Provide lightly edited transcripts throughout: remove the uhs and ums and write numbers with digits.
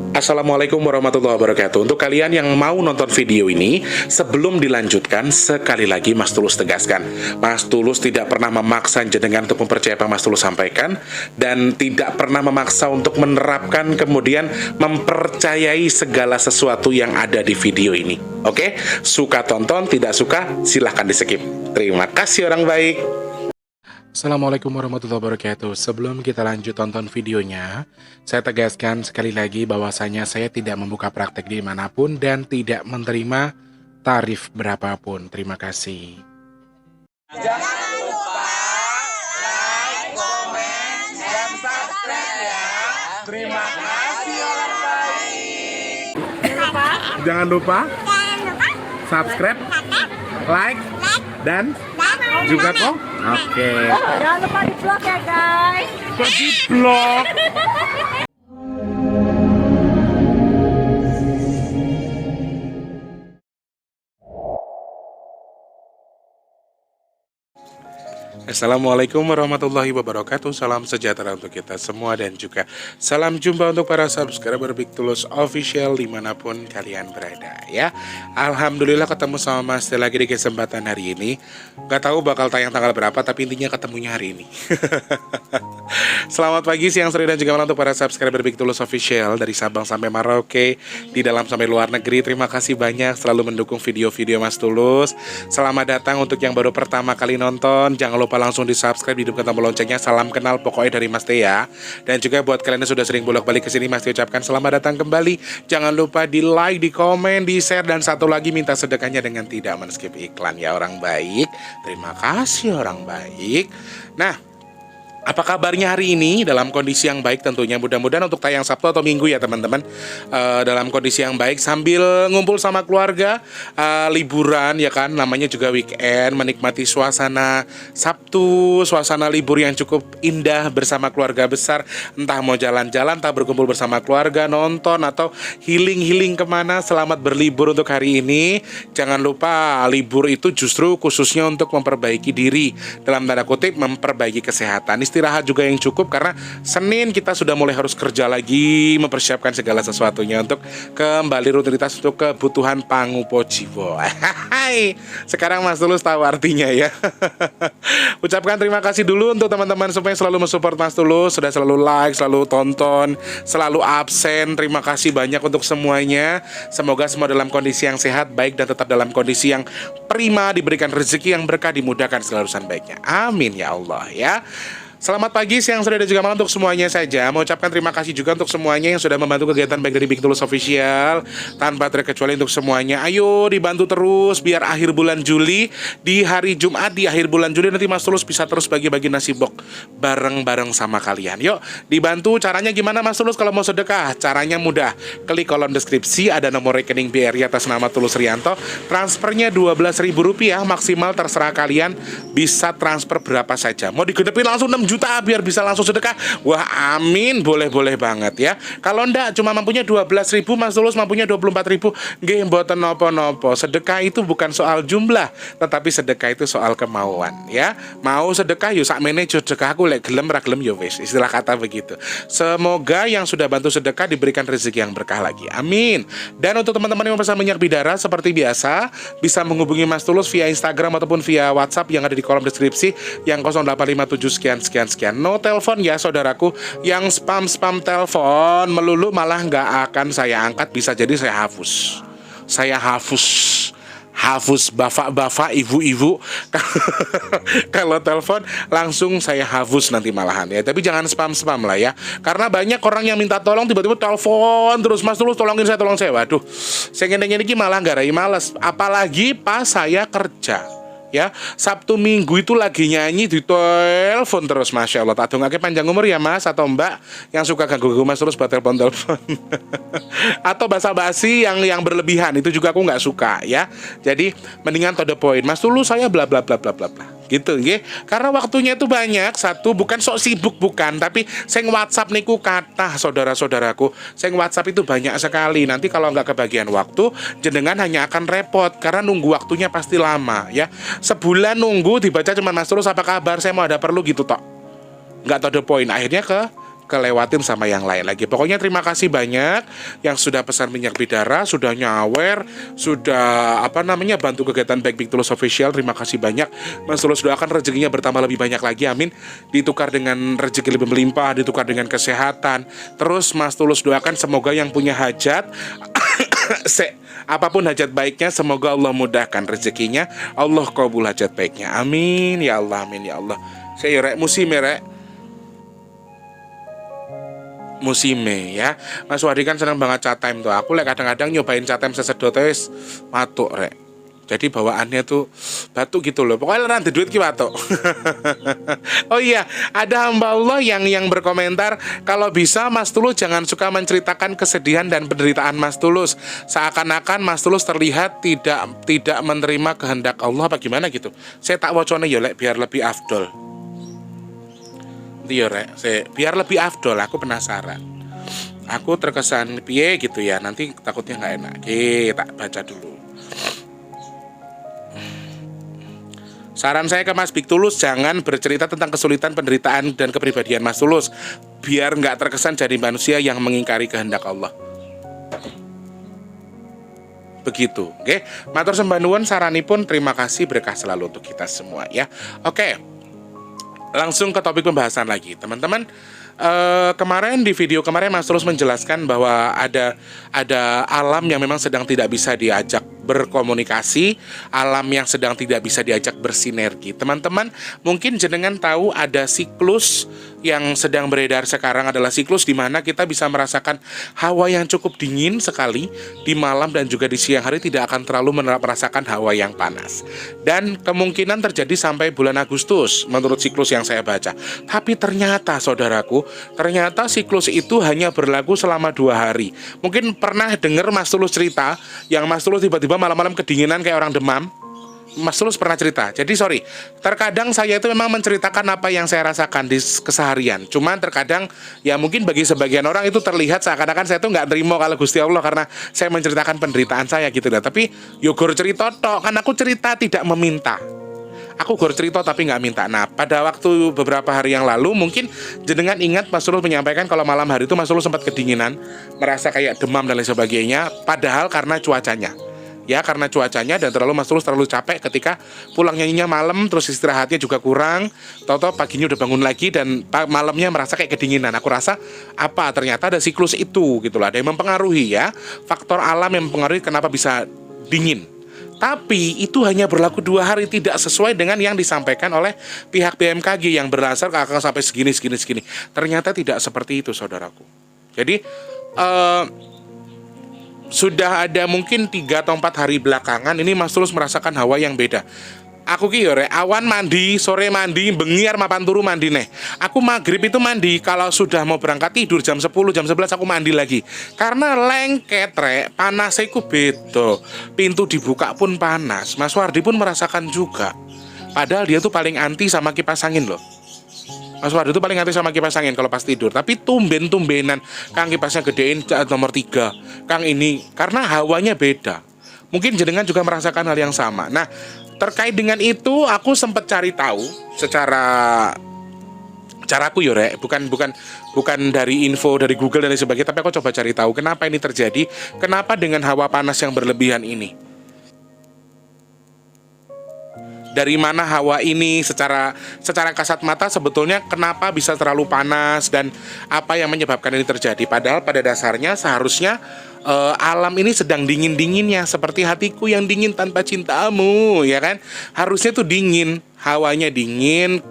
Assalamualaikum warahmatullahi wabarakatuh. Untuk kalian yang mau nonton video ini, sebelum dilanjutkan, sekali lagi Mas Tulus tegaskan, Mas Tulus tidak pernah memaksa jenengan untuk mempercayai apa Mas Tulus sampaikan, dan tidak pernah memaksa untuk menerapkan kemudian mempercayai segala sesuatu yang ada di video ini. Oke? Suka tonton, tidak suka silahkan di skip. Terima kasih orang baik. Assalamualaikum warahmatullahi wabarakatuh. Sebelum kita lanjut tonton videonya, saya tegaskan sekali lagi bahwasanya saya tidak membuka praktek dimanapun dan tidak menerima tarif berapapun. Terima kasih. Jangan lupa like, komen, dan subscribe ya. Terima kasih orang baik. Jangan lupa subscribe, like, dan juga kok. Oke. Jangan lupa di vlog ya guys. Kok di vlog? Assalamualaikum warahmatullahi wabarakatuh. Salam sejahtera untuk kita semua dan juga salam jumpa untuk para subscriber Big Tulus Official dimanapun kalian berada ya. Alhamdulillah ketemu sama Mas Teh lagi di kesempatan hari ini. Gak tahu bakal tayang tanggal berapa, tapi intinya ketemunya hari ini. Selamat pagi, siang, sore, dan juga malam untuk para subscriber Big Tulus Official dari Sabang sampai Merauke, di dalam sampai luar negeri. Terima kasih banyak selalu mendukung video-video Mas Tulus. Selamat datang untuk yang baru pertama kali nonton. Jangan lupa langsung di subscribe, hidupkan tombol loncengnya. Salam kenal pokoknya dari Mas Teh ya. Dan juga buat kalian yang sudah sering bolak-balik ke sini, Mas Teh ucapkan selamat datang kembali. Jangan lupa di like, di komen, di share, dan satu lagi minta sedekahnya dengan tidak men-skip iklan ya orang baik. Terima kasih orang baik. Nah, apa kabarnya hari ini? Dalam kondisi yang baik tentunya. Mudah-mudahan untuk tayang Sabtu atau Minggu ya teman-teman, dalam kondisi yang baik sambil ngumpul sama keluarga, liburan ya kan, namanya juga weekend, menikmati suasana Sabtu, suasana libur yang cukup indah bersama keluarga besar. Entah mau jalan-jalan, entah berkumpul bersama keluarga, nonton, atau healing-healing kemana. Selamat berlibur untuk hari ini. Jangan lupa libur itu justru khususnya untuk memperbaiki diri, dalam tanda kutip memperbaiki kesehatan. Istirahat juga yang cukup, karena Senin kita sudah mulai harus kerja lagi, mempersiapkan segala sesuatunya untuk kembali rutinitas untuk kebutuhan pangupo jiwo. Sekarang Mas Tulus tahu artinya ya. Ucapkan terima kasih dulu untuk teman-teman semua yang selalu mensupport Mas Tulus, sudah selalu like, selalu tonton, selalu absen. Terima kasih banyak untuk semuanya. Semoga semua dalam kondisi yang sehat, baik, dan tetap dalam kondisi yang prima, diberikan rezeki yang berkah, dimudahkan segala urusan baiknya. Amin ya Allah ya. Selamat pagi, siang, sore, dan juga malam untuk semuanya saja. Mau ucapkan terima kasih juga untuk semuanya yang sudah membantu kegiatan baik dari Big Tulus Official. Tanpa terkecuali untuk semuanya, ayo dibantu terus biar akhir bulan Juli, di hari Jumat di akhir bulan Juli nanti Mas Tulus bisa terus bagi-bagi nasi bok bareng-bareng sama kalian. Yuk dibantu. Caranya gimana Mas Tulus kalau mau sedekah? Caranya mudah. Klik kolom deskripsi, ada nomor rekening BRI atas nama Tulus Rianto. Transfernya Rp12.000 maksimal, terserah kalian bisa transfer berapa saja. Mau digedepin langsung 6 juta biar bisa langsung sedekah. Wah amin, boleh-boleh banget ya. Kalau ndak cuma mampunya 12.000, Mas Tulus mampunya 24.000. Nggih mboten nopo-nopo. Sedekah itu bukan soal jumlah, tetapi sedekah itu soal kemauan ya. Mau sedekah yo sakmene sedekah aku lek gelem ra gelem yo wis. Istilah kata begitu. Semoga yang sudah bantu sedekah diberikan rezeki yang berkah lagi. Amin. Dan untuk teman-teman yang pesan minyak bidara seperti biasa bisa menghubungi Mas Tulus via Instagram ataupun via WhatsApp yang ada di kolom deskripsi yang 0857 sekian. No telepon ya saudaraku. Yang spam telepon melulu malah nggak akan saya angkat. Bisa jadi saya hafus bapak-bapak, ibu-ibu. Kalau telepon langsung saya hafus nanti malahan ya. Tapi jangan spam lah ya. Karena banyak orang yang minta tolong tiba-tiba telepon terus, Mas Tulus tolong saya. Waduh, saya ngene-ngene iki malah garai males. Apalagi pas saya kerja. Ya, Sabtu Minggu itu lagi nyanyi di telepon terus, Masya Allah. Tak dongake panjang umur ya Mas atau Mbak yang suka ganggu Mas terus buat telepon atau basa-basi yang berlebihan, itu juga aku nggak suka ya. Jadi mendingan to the point, Mas Tulus saya bla bla bla bla bla bla gitu nggih. Karena waktunya itu banyak. Satu, bukan sok sibuk bukan, tapi sing WhatsApp niku kathah saudara-saudaraku. Sing WhatsApp itu banyak sekali. Nanti kalau nggak kebagian waktu, jenengan hanya akan repot karena nunggu waktunya pasti lama ya. Sebulan nunggu dibaca cuma Mas Tulus apa kabar, saya mau ada perlu gitu tok. Nggak tahu the point. Akhirnya kelewatin sama yang lain lagi. Pokoknya terima kasih banyak yang sudah pesan minyak bidara, sudah nyawer, sudah bantu kegiatan Baik Big Tulus Official. Terima kasih banyak. Mas Tulus doakan rezekinya bertambah lebih banyak lagi, amin. Ditukar dengan rezeki lebih melimpah, ditukar dengan kesehatan. Terus Mas Tulus doakan semoga yang punya hajat apapun hajat baiknya, semoga Allah mudahkan rezekinya, Allah kabul hajat baiknya, amin ya Allah, amin ya Allah. Saya rek musime ya. Mas Wadi kan seneng banget chat time tuh. Aku kadang-kadang nyobain chat time sesedot wis matuk rek. Jadi bawaannya tuh batuk gitu loh. Pokoknya nanti duit ki batuk. Oh iya, ada hamba Allah yang berkomentar, kalau bisa Mas Tulus jangan suka menceritakan kesedihan dan penderitaan Mas Tulus. Seakan-akan Mas Tulus terlihat tidak menerima kehendak Allah apa gimana gitu. Saya tak wacone ya lek biar lebih afdol. Iya rek, biar lebih afdol, aku penasaran. Aku terkesan piye gitu ya, nanti takutnya nggak enak. Oke, tak baca dulu. Saran saya ke Mas Big Tulus, jangan bercerita tentang kesulitan, penderitaan, dan kepribadian Mas Tulus, biar nggak terkesan jadi manusia yang mengingkari kehendak Allah. Begitu, oke? Matur sembah nuwun saranipun, terima kasih, berkah selalu untuk kita semua ya. Oke, langsung ke topik pembahasan lagi, teman-teman. Kemarin di video kemarin Mas Tulus menjelaskan bahwa ada alam yang memang sedang tidak bisa diajak berkomunikasi, alam yang sedang tidak bisa diajak bersinergi. Teman-teman, mungkin jenengan tahu ada siklus yang sedang beredar sekarang, adalah siklus di mana kita bisa merasakan hawa yang cukup dingin sekali di malam dan juga di siang hari, tidak akan terlalu merasakan hawa yang panas. Dan kemungkinan terjadi sampai bulan Agustus menurut siklus yang saya baca. Tapi ternyata saudaraku, ternyata siklus itu hanya berlaku selama 2 hari. Mungkin pernah dengar Mas Tulus cerita, yang Mas Tulus tiba-tiba malam-malam kedinginan kayak orang demam. Mas Tulus pernah cerita. Jadi terkadang saya itu memang menceritakan apa yang saya rasakan di keseharian. Cuman terkadang ya mungkin bagi sebagian orang itu terlihat seakan-akan saya tuh nggak terima kalau Gusti Allah karena saya menceritakan penderitaan saya gitu lah. Tapi yogor cerita tok, kan aku cerita tidak meminta. Aku gor cerita tapi nggak minta. Nah, pada waktu beberapa hari yang lalu mungkin jenengan ingat Mas Tulus menyampaikan kalau malam hari itu Mas Tulus sempat kedinginan, merasa kayak demam dan lain sebagainya, padahal karena cuacanya. Ya, karena cuacanya dan Mas Tulus terlalu capek ketika pulang nyanyinya malam, terus istirahatnya juga kurang. Tahu-tahu paginya udah bangun lagi dan malamnya merasa kayak kedinginan. Aku rasa ternyata ada siklus itu gitu lah. Ada yang mempengaruhi ya. Faktor alam yang mempengaruhi kenapa bisa dingin. Tapi itu hanya berlaku 2 hari, tidak sesuai dengan yang disampaikan oleh pihak BMKG yang berdasar akan sampai segini. Ternyata tidak seperti itu, saudaraku. Jadi sudah ada mungkin 3 atau 4 hari belakangan ini Mas Tulus merasakan hawa yang beda. Aku ki yo rek, awan mandi, sore mandi, bengi arep mapan turu mandi neh. Aku maghrib itu mandi, kalau sudah mau berangkat tidur jam 10, jam 11 aku mandi lagi. Karena lengket rek, panasnya ku beda. Pintu dibuka pun panas. Mas Wardi pun merasakan juga. Padahal dia tuh paling anti sama kipas angin loh. Mas Wardi itu paling anti sama kipas angin kalau pas tidur. Tapi tumben-tumbenan Kang kipasnya gedein nomor 3, Kang ini, karena hawanya beda. Mungkin jenengan juga merasakan hal yang sama. Nah, terkait dengan itu aku sempat cari tahu secara caraku yo rek, bukan dari info dari Google dan lain sebagainya, tapi aku coba cari tahu kenapa ini terjadi, kenapa dengan hawa panas yang berlebihan ini. Dari mana hawa ini secara kasat mata sebetulnya kenapa bisa terlalu panas dan apa yang menyebabkan ini terjadi. Padahal pada dasarnya seharusnya alam ini sedang dingin-dinginnya, seperti hatiku yang dingin tanpa cintamu, ya kan? Harusnya tuh dingin, hawanya dingin,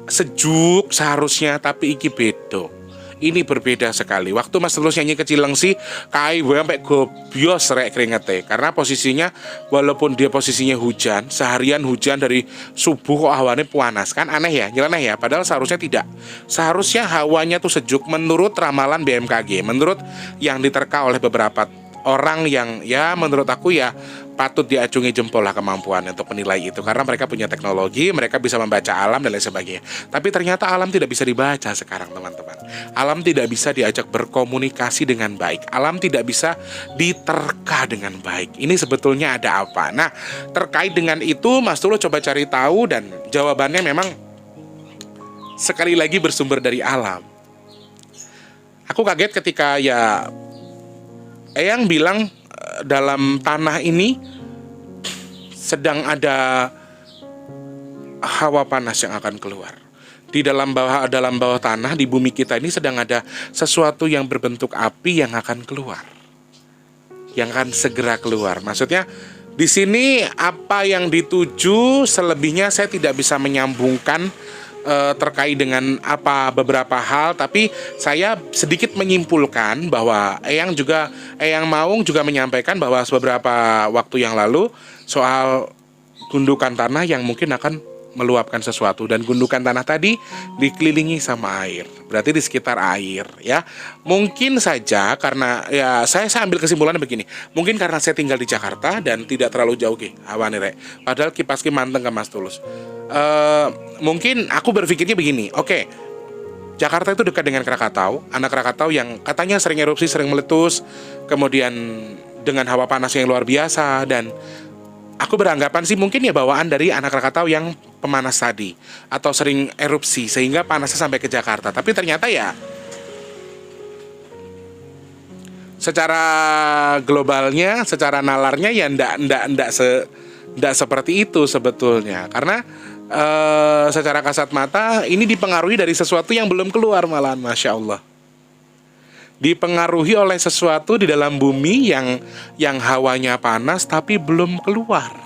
sejuk seharusnya, tapi iki bedo. Ini berbeda sekali. Waktu Mas Tulus nyanyi Kecil Lengsi, kai gue sampai gobios rek keringetnya. Karena posisinya, walaupun dia posisinya hujan, seharian hujan dari subuh kok hawanya panas. Kan aneh ya, nyeleneh ya. Padahal seharusnya tidak. Seharusnya hawanya tuh sejuk menurut ramalan BMKG. Menurut yang diterka oleh beberapa orang yang ya menurut aku ya patut diacungi jempol lah kemampuan untuk menilai itu, karena mereka punya teknologi, mereka bisa membaca alam dan lain sebagainya. Tapi ternyata alam tidak bisa dibaca sekarang, teman-teman. Alam tidak bisa diajak berkomunikasi dengan baik. Alam tidak bisa diterka dengan baik. Ini sebetulnya ada apa? Nah, terkait dengan itu Mas Tulus coba cari tahu dan jawabannya memang sekali lagi bersumber dari alam. Aku kaget ketika ya Eyang bilang dalam tanah ini sedang ada hawa panas yang akan keluar. Di dalam bawah tanah di bumi kita ini sedang ada sesuatu yang berbentuk api yang akan keluar. Yang akan segera keluar. Maksudnya di sini apa yang dituju selebihnya saya tidak bisa menyambungkan terkait dengan beberapa hal, tapi saya sedikit menyimpulkan bahwa Eyang Maung juga menyampaikan bahwa beberapa waktu yang lalu soal gundukan tanah yang mungkin akan meluapkan sesuatu, dan gundukan tanah tadi dikelilingi sama air, berarti di sekitar air ya. Mungkin saja karena ya saya ambil kesimpulannya begini, mungkin karena saya tinggal di Jakarta dan tidak terlalu jauh hawane rek, padahal kipas manteng ke Mas Tulus. Mungkin aku berpikirnya begini, oke, Jakarta itu dekat dengan Krakatau, anak Krakatau yang katanya sering erupsi, sering meletus, kemudian dengan hawa panas yang luar biasa, dan aku beranggapan sih mungkin ya bawaan dari anak Krakatau yang pemanas tadi atau sering erupsi sehingga panasnya sampai ke Jakarta. Tapi ternyata ya secara globalnya, secara nalarnya ya ndak seperti itu sebetulnya. Karena secara kasat mata ini dipengaruhi dari sesuatu yang belum keluar malahan, Masya Allah. Dipengaruhi oleh sesuatu di dalam bumi yang hawanya panas tapi belum keluar.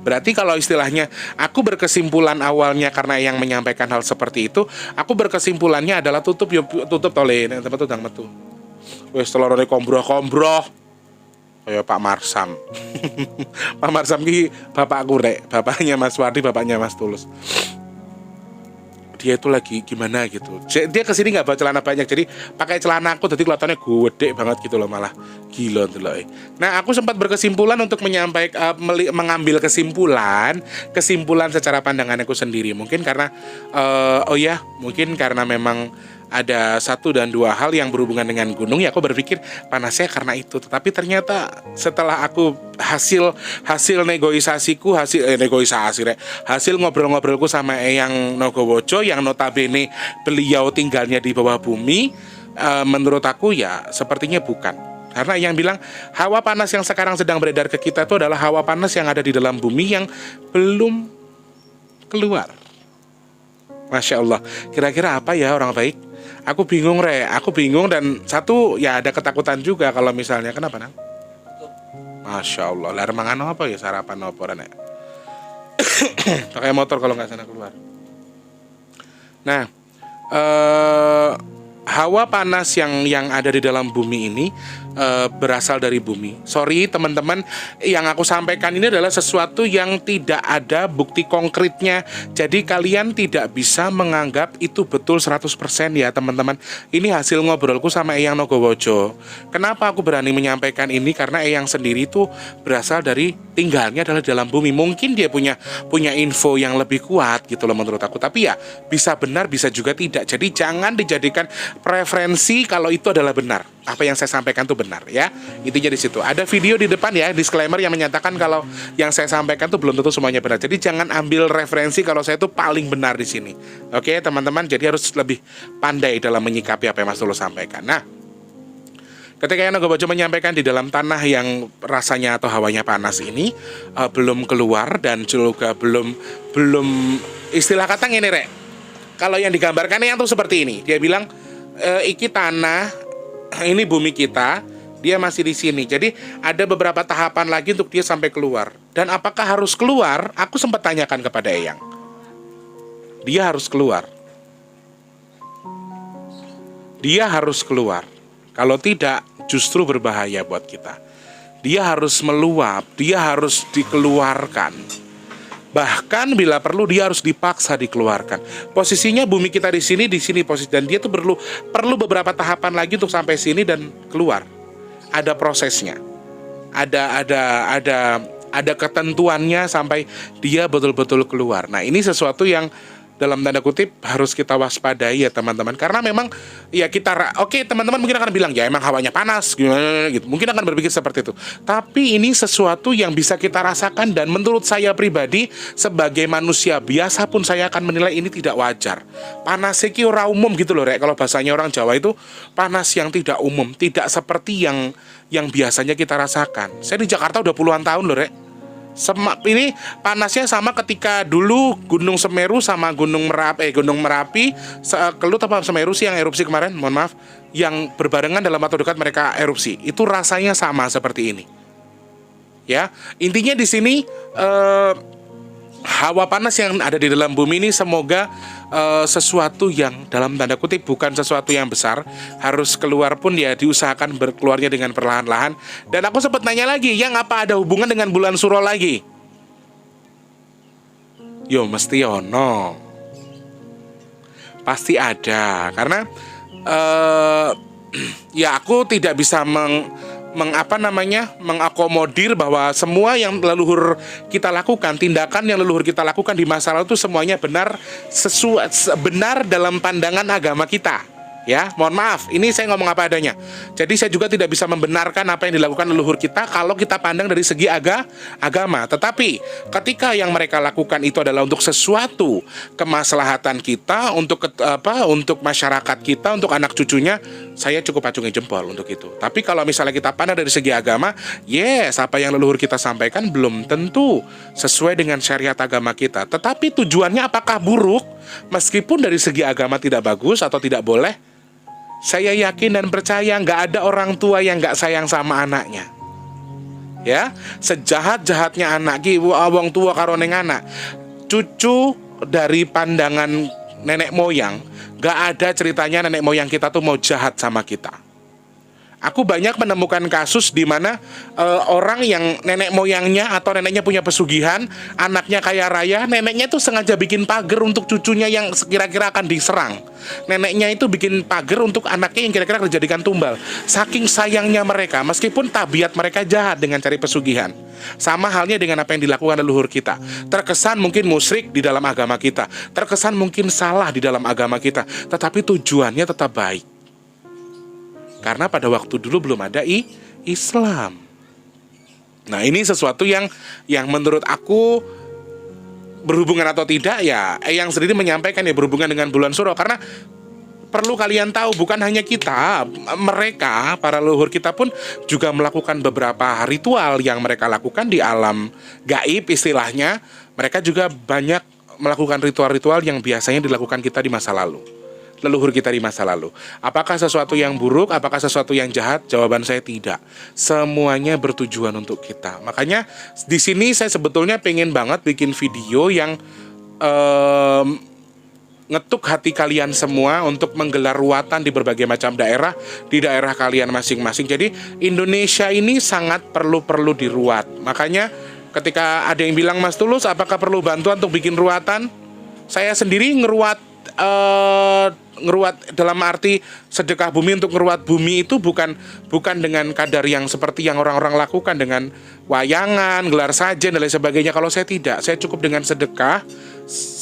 Berarti kalau istilahnya aku berkesimpulan awalnya karena yang menyampaikan hal seperti itu, aku berkesimpulannya adalah tutup tole tempat tudang metu. Wes telurane kombroh kayak Pak Marsam. Pak Marsam ki bapakku rek, bapaknya Mas Wardi, bapaknya Mas Tulus. Dia itu lagi gimana gitu. Dia kesini nggak bawa celana banyak, jadi pakai celana aku, jadi kelihatannya gede banget gitu loh, malah gila tuh loh. Nah, aku sempat berkesimpulan untuk mengambil kesimpulan secara pandangan aku sendiri. Mungkin karena mungkin karena memang ada satu dan dua hal yang berhubungan dengan gunung, ya aku berpikir panasnya karena itu. Tetapi ternyata setelah aku hasil negosiasiku, hasil ngobrol-ngobrolku sama Eyang Nogowojo yang notabene beliau tinggalnya di bawah bumi, menurut aku ya sepertinya bukan. Karena yang bilang hawa panas yang sekarang sedang beredar ke kita itu adalah hawa panas yang ada di dalam bumi yang belum keluar. Masya Allah. Kira-kira apa ya orang baik? Aku bingung dan satu ya ada ketakutan juga kalau misalnya kenapa nang? Masya Allah. Lar mangan apa ya, sarapan apa rene? Pakai motor kalau nggak sana keluar. Nah, hawa panas yang ada di dalam bumi ini berasal dari bumi. Sorry teman-teman, yang aku sampaikan ini adalah sesuatu yang tidak ada bukti konkretnya. Jadi kalian tidak bisa menganggap itu betul 100% ya teman-teman. Ini hasil ngobrolku sama Eyang Nogowojo. Kenapa aku berani menyampaikan ini? Karena Eyang sendiri itu berasal dari tinggalnya adalah di dalam bumi. Mungkin dia punya info yang lebih kuat gitu loh menurut aku. Tapi ya bisa benar, bisa juga tidak. Jadi jangan dijadikan preferensi kalau itu adalah benar. Apa yang saya sampaikan itu benar ya. Intinya di situ. Ada video di depan ya, disclaimer yang menyatakan kalau yang saya sampaikan itu belum tentu semuanya benar. Jadi jangan ambil referensi kalau saya itu paling benar di sini. Oke, teman-teman, jadi harus lebih pandai dalam menyikapi apa yang Mas Tulus sampaikan. Nah, ketika Eyang Nogowojo menyampaikan di dalam tanah yang rasanya atau hawanya panas ini belum keluar dan juga belum istilah kata ngene rek. Kalau yang digambarkan yang tuh seperti ini. Dia bilang iki tanah, ini bumi kita, dia masih di sini. Jadi ada beberapa tahapan lagi untuk dia sampai keluar. Dan apakah harus keluar? Aku sempat tanyakan kepada Eyang. Dia harus keluar. Dia harus keluar. Kalau tidak, justru berbahaya buat kita. Dia harus meluap, dia harus dikeluarkan. Bahkan bila perlu dia harus dipaksa dikeluarkan. Posisinya bumi kita di sini posisi, dan dia tuh perlu beberapa tahapan lagi untuk sampai sini dan keluar. Ada prosesnya. Ada ketentuannya sampai dia betul-betul keluar. Nah, ini sesuatu yang dalam tanda kutip harus kita waspadai ya teman-teman, karena memang ya oke, teman-teman mungkin akan bilang ya emang hawanya panas gimana gitu, mungkin akan berpikir seperti itu, tapi ini sesuatu yang bisa kita rasakan, dan menurut saya pribadi sebagai manusia biasa pun saya akan menilai ini tidak wajar. Panas iki ora umum gitu loh Rek, kalau bahasanya orang Jawa itu panas yang tidak umum, tidak seperti yang biasanya kita rasakan. Saya di Jakarta udah puluhan tahun loh Rek. Ini panasnya sama ketika dulu Gunung Semeru sama Gunung Merapi Kelut apa Semeru sih yang erupsi kemarin, mohon maaf, yang berbarengan dalam waktu dekat mereka erupsi. Itu rasanya sama seperti ini. Ya, intinya di sini hawa panas yang ada di dalam bumi ini semoga sesuatu yang dalam tanda kutip bukan sesuatu yang besar, harus keluar pun ya diusahakan berkeluarnya dengan perlahan-lahan. Dan aku sempat nanya lagi, yang apa ada hubungan dengan bulan Suro lagi? Yo mesti ono, pasti ada, karena ya aku tidak bisa mengakomodir bahwa semua yang leluhur kita lakukan, tindakan yang leluhur kita lakukan di masa lalu itu semuanya benar dalam pandangan agama kita. Ya, mohon maaf, ini saya ngomong apa adanya. Jadi saya juga tidak bisa membenarkan apa yang dilakukan leluhur kita kalau kita pandang dari segi agama. Tetapi ketika yang mereka lakukan itu adalah untuk sesuatu kemaslahatan kita, untuk masyarakat kita, untuk anak cucunya, saya cukup acungi jempol untuk itu. Tapi kalau misalnya kita pandang dari segi agama, yes, apa yang leluhur kita sampaikan belum tentu sesuai dengan syariat agama kita. Tetapi tujuannya apakah buruk? Meskipun dari segi agama tidak bagus atau tidak boleh, saya yakin dan percaya nggak ada orang tua yang nggak sayang sama anaknya. Ya, sejahat-jahatnya anak wong tua karo ning anak, cucu dari pandangan nenek moyang, nggak ada ceritanya nenek moyang kita tuh mau jahat sama kita. Aku banyak menemukan kasus di mana orang yang nenek moyangnya atau neneknya punya pesugihan, anaknya kaya raya, neneknya tuh sengaja bikin pagar untuk cucunya yang kira-kira akan diserang. Neneknya itu bikin pagar untuk anaknya yang kira-kira dijadikan tumbal. Saking sayangnya mereka, meskipun tabiat mereka jahat dengan cari pesugihan. Sama halnya dengan apa yang dilakukan leluhur kita. Terkesan mungkin musyrik di dalam agama kita, terkesan mungkin salah di dalam agama kita, tetapi tujuannya tetap baik. Karena pada waktu dulu belum ada Islam. Nah, ini sesuatu yang menurut aku berhubungan atau tidak ya, yang sendiri menyampaikan ya berhubungan dengan bulan Suro. Karena perlu kalian tahu, bukan hanya kita, mereka, para leluhur kita pun juga melakukan beberapa ritual yang mereka lakukan di alam gaib istilahnya. Mereka juga banyak melakukan ritual-ritual yang biasanya dilakukan kita di masa lalu, leluhur kita di masa lalu. Apakah sesuatu yang buruk? Apakah sesuatu yang jahat? Jawaban saya tidak. Semuanya bertujuan untuk kita. Makanya di sini saya sebetulnya pengen banget bikin video yang ngetuk hati kalian semua untuk menggelar ruatan di berbagai macam daerah, di daerah kalian masing-masing. Jadi Indonesia ini sangat perlu diruat. Makanya ketika ada yang bilang, Mas Tulus, apakah perlu bantuan untuk bikin ruatan? Saya sendiri ngeruat dalam arti sedekah bumi. Untuk ngeruat bumi itu bukan dengan kadar yang seperti yang orang-orang lakukan dengan wayangan, gelar sajen dan lain sebagainya. Kalau saya tidak, saya cukup dengan sedekah,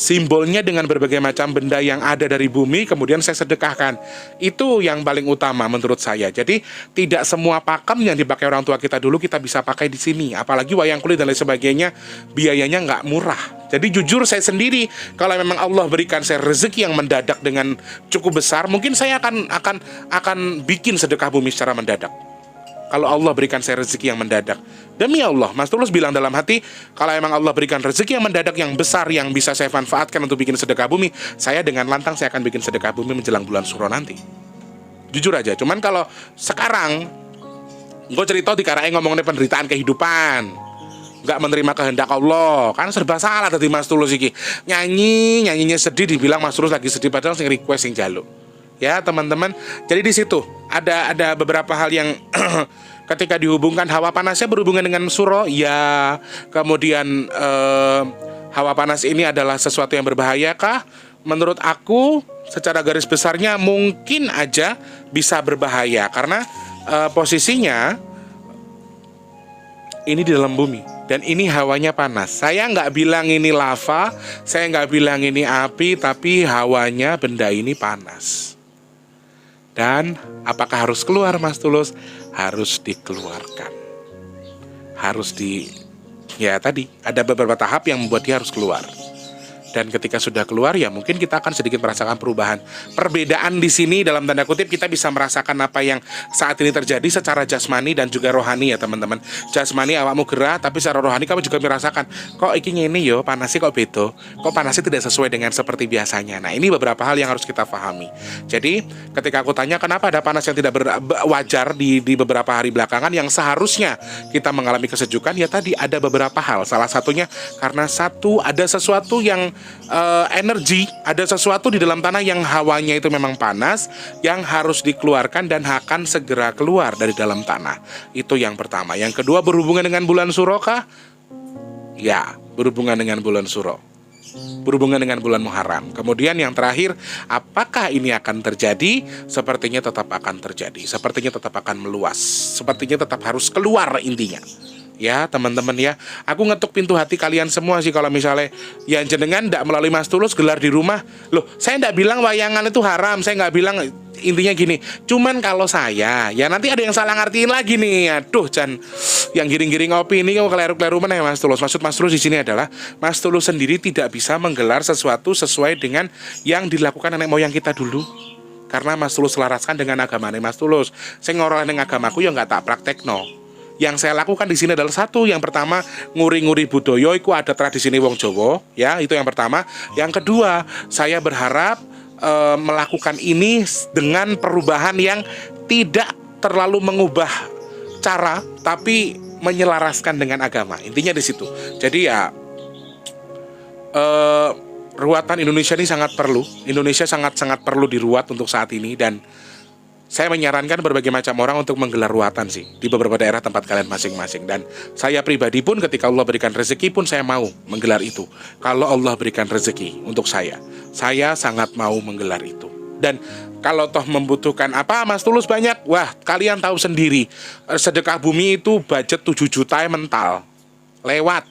simbolnya dengan berbagai macam benda yang ada dari bumi, kemudian saya sedekahkan. Itu yang paling utama menurut saya. Jadi tidak semua pakem yang dipakai orang tua kita dulu kita bisa pakai di sini. Apalagi wayang kulit dan lain sebagainya, biayanya nggak murah. Jadi jujur saya sendiri, kalau memang Allah berikan saya rezeki yang mendadak dengan cukup besar, mungkin saya akan bikin sedekah bumi secara mendadak. Kalau Allah berikan saya rezeki yang mendadak, demi Allah, Mas Tulus bilang dalam hati, kalau emang Allah berikan rezeki yang mendadak yang besar yang bisa saya manfaatkan untuk bikin sedekah bumi, saya dengan lantang saya akan bikin sedekah bumi menjelang bulan Suro nanti. Jujur aja. Cuman kalau sekarang gue cerita di karai ngomongin penderitaan kehidupan, nggak menerima kehendak Allah, kan serba salah tadi Mas Tulus iki. Nyanyinya sedih, dibilang Mas Tulus lagi sedih, padahal sing request sing jaluk. Ya teman-teman, jadi di situ ada beberapa hal yang ketika dihubungkan, hawa panasnya berhubungan dengan Suro, ya. Kemudian hawa panas ini adalah sesuatu yang berbahaya kah? Menurut aku, secara garis besarnya mungkin aja bisa berbahaya, karena posisinya ini di dalam bumi. Dan ini hawanya panas. Saya nggak bilang ini lava, saya nggak bilang ini api, tapi hawanya benda ini panas. Dan apakah harus keluar, Mas Tulus? Harus dikeluarkan. Ya tadi, ada beberapa tahap yang membuat dia harus keluar. Dan ketika sudah keluar, ya mungkin kita akan sedikit merasakan perubahan. Perbedaan di sini dalam tanda kutip kita bisa merasakan apa yang saat ini terjadi secara jasmani dan juga rohani ya teman-teman. Jasmani awakmu gerah, tapi secara rohani kamu juga merasakan, kok iki ini yo panasnya kok beda, kok panasnya tidak sesuai dengan seperti biasanya. Nah ini beberapa hal yang harus kita pahami. Jadi ketika aku tanya kenapa ada panas yang tidak wajar di beberapa hari belakangan yang seharusnya kita mengalami kesejukan, ya tadi ada beberapa hal. Salah satunya karena ada sesuatu yang energi, ada sesuatu di dalam tanah yang hawanya itu memang panas, yang harus dikeluarkan dan akan segera keluar dari dalam tanah. Itu yang pertama. Yang kedua, berhubungan dengan bulan Suro kah? Ya, berhubungan dengan bulan Suro, berhubungan dengan bulan Muharram. Kemudian yang terakhir, apakah ini akan terjadi? Sepertinya tetap akan terjadi, sepertinya tetap akan meluas, sepertinya tetap harus keluar intinya. Ya teman-teman ya, aku ngetuk pintu hati kalian semua sih kalau misalnya yang jenengan tidak melalui Mas Tulus gelar di rumah. Loh, saya tidak bilang wayangan itu haram, saya nggak bilang, intinya gini. Cuman kalau saya, ya nanti ada yang salah ngertiin lagi nih. Aduh, Chan, yang giring-giring ngopi ini kok keleru-keleru mana ya Mas Tulus? Maksud Mas Tulus di sini adalah Mas Tulus sendiri tidak bisa menggelar sesuatu sesuai dengan yang dilakukan nenek moyang kita dulu. Karena Mas Tulus selaraskan dengan agamanya Mas Tulus. Saya ngorong dengan agamaku ya nggak tak praktekno. Yang saya lakukan di sini adalah satu, yang pertama nguri-nguri budaya, itu ada tradisi ini wong Jawa, ya itu yang pertama. Yang kedua, saya berharap melakukan ini dengan perubahan yang tidak terlalu mengubah cara, tapi menyelaraskan dengan agama. Intinya di situ. Jadi ya ruatan Indonesia ini sangat perlu. Indonesia sangat-sangat perlu diruat untuk saat ini, dan saya menyarankan berbagai macam orang untuk menggelar ruatan sih di beberapa daerah tempat kalian masing-masing. Dan saya pribadi pun ketika Allah berikan rezeki pun saya mau menggelar itu. Kalau Allah berikan rezeki untuk saya sangat mau menggelar itu. Dan kalau toh membutuhkan apa Mas Tulus banyak, wah kalian tahu sendiri, sedekah bumi itu budget 7 juta mental lewat.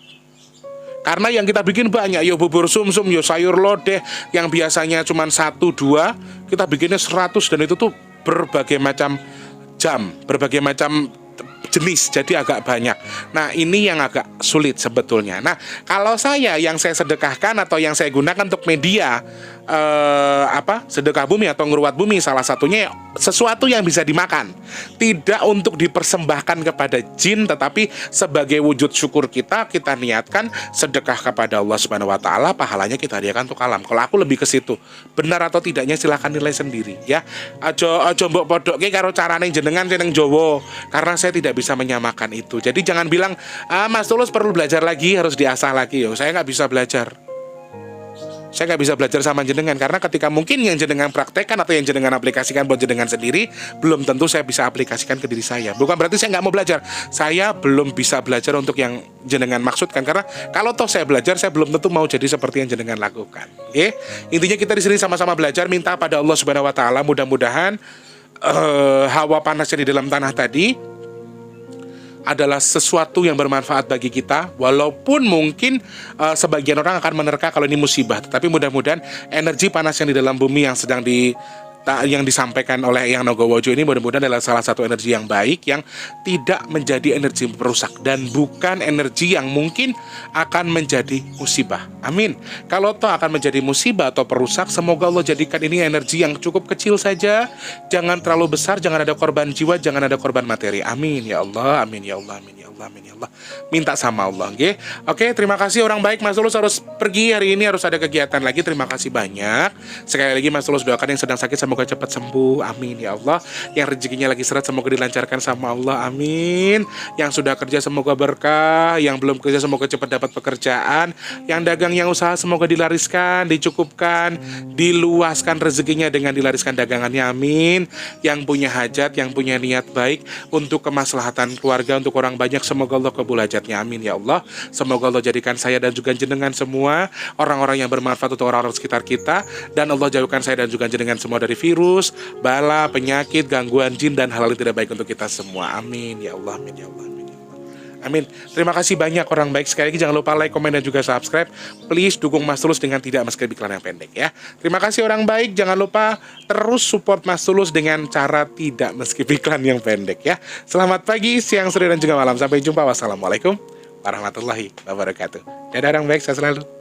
Karena yang kita bikin banyak, yo bubur sumsum, yo sayur lodeh yang biasanya cuma 1-2, kita bikinnya 100, dan itu tuh berbagai macam jam, berbagai macam jenis, jadi agak banyak. Nah ini yang agak sulit sebetulnya. Nah kalau yang saya sedekahkan atau yang saya gunakan untuk media sedekah bumi atau ngeruat bumi, salah satunya sesuatu yang bisa dimakan, tidak untuk dipersembahkan kepada jin, tetapi sebagai wujud syukur kita niatkan sedekah kepada Allah Subhanahu Wa Taala, pahalanya kita hadiahkan untuk alam. Kalau aku lebih ke situ, benar atau tidaknya silahkan nilai sendiri ya. Aja mbok podoke karo carane jenengan seneng Jawa, karena saya tidak bisa menyamakan itu. Jadi jangan bilang Mas Tulus perlu belajar lagi, harus diasah lagi. Saya nggak bisa belajar. Saya nggak bisa belajar sama jenengan, karena ketika mungkin yang jenengan praktekkan atau yang jenengan aplikasikan buat jenengan sendiri, belum tentu saya bisa aplikasikan ke diri saya. Bukan berarti saya nggak mau belajar, saya belum bisa belajar untuk yang jenengan maksudkan, karena kalau toh saya belajar, saya belum tentu mau jadi seperti yang jenengan lakukan. Oke? Intinya kita di sini sama-sama belajar, minta pada Allah Subhanahu Wa Taala, mudah-mudahan hawa panasnya di dalam tanah tadi adalah sesuatu yang bermanfaat bagi kita, walaupun mungkin sebagian orang akan menerka kalau ini musibah, tetapi mudah-mudahan energi panas yang di dalam bumi yang sedang yang disampaikan oleh Eyang Nogowojo ini mudah-mudahan adalah salah satu energi yang baik, yang tidak menjadi energi perusak dan bukan energi yang mungkin akan menjadi musibah. Amin. Kalau toh akan menjadi musibah atau perusak, semoga Allah jadikan ini energi yang cukup kecil saja, jangan terlalu besar, jangan ada korban jiwa, jangan ada korban materi. Amin ya Allah, amin ya Allah, amin ya Allah, amin ya Allah. Minta sama Allah, oke? Oke, terima kasih orang baik. Mas Tulus harus pergi hari ini, harus ada kegiatan lagi. Terima kasih banyak. Sekali lagi Mas Tulus doakan yang sedang sakit semoga cepat sembuh, amin ya Allah. Yang rezekinya lagi seret semoga dilancarkan sama Allah, amin. Yang sudah kerja semoga berkah, yang belum kerja semoga cepat dapat pekerjaan, yang dagang yang usaha semoga dilariskan, dicukupkan, diluaskan rezekinya dengan dilariskan dagangannya, amin. Yang punya hajat, yang punya niat baik untuk kemaslahatan keluarga, untuk orang banyak, semoga Allah kabul hajatnya, amin ya Allah. Semoga Allah jadikan saya dan juga jenengan semua orang-orang yang bermanfaat untuk orang-orang sekitar kita, dan Allah jauhkan saya dan juga jenengan semua dari virus, bala, penyakit, gangguan jin dan hal-hal yang tidak baik untuk kita semua. Amin ya Allah, amin ya Allah, amin ya Allah. Amin. Terima kasih banyak orang baik. Sekali lagi jangan lupa like, komen, dan juga subscribe. Please dukung Mas Tulus dengan tidak men-skip iklan yang pendek ya. Terima kasih orang baik. Jangan lupa terus support Mas Tulus dengan cara tidak men-skip iklan yang pendek ya. Selamat pagi, siang, sore, dan juga malam. Sampai jumpa. Wassalamualaikum warahmatullahi wabarakatuh. Dadah orang baik, saya selalu.